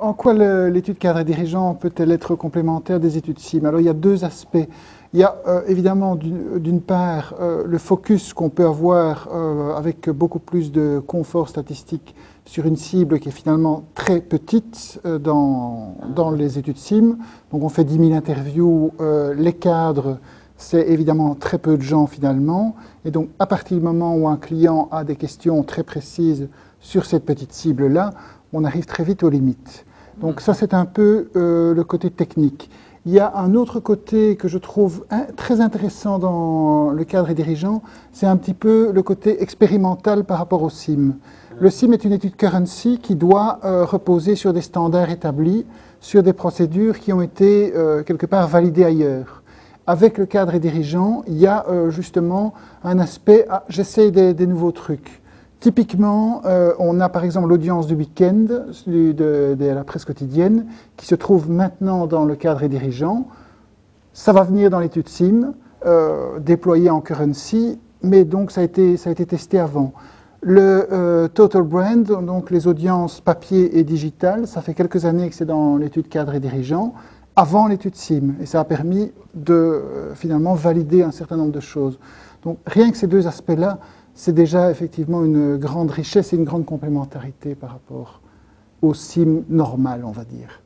En quoi l'étude cadre et dirigeant peut-elle être complémentaire des études SIM? Alors il y a deux aspects. Il y a évidemment d'une part le focus qu'on peut avoir avec beaucoup plus de confort statistique sur une cible qui est finalement très petite dans les études SIM. Donc on fait 10 000 interviews, les cadres, c'est évidemment très peu de gens finalement. Et donc à partir du moment où un client a des questions très précises sur cette petite cible-là, on arrive très vite aux limites. Donc ça, c'est un peu le côté technique. Il y a un autre côté que je trouve très intéressant dans le cadre et dirigeant, c'est un petit peu le côté expérimental par rapport au SIM. Le SIM est une étude currency qui doit reposer sur des standards établis, sur des procédures qui ont été quelque part validées ailleurs. Avec le cadre et dirigeant, il y a justement un aspect, j'essaye des nouveaux trucs. Typiquement, on a par exemple l'audience du week-end de la presse quotidienne qui se trouve maintenant dans le cadre et dirigeant. Ça va venir dans l'étude SIM, déployée en currency, mais donc ça a été testé avant. Le Total Brand, donc les audiences papier et digitales, ça fait quelques années que c'est dans l'étude cadre et dirigeant, avant l'étude SIM. Et ça a permis de finalement valider un certain nombre de choses. Donc rien que ces deux aspects-là, c'est déjà effectivement une grande richesse et une grande complémentarité par rapport au SIM normal, on va dire.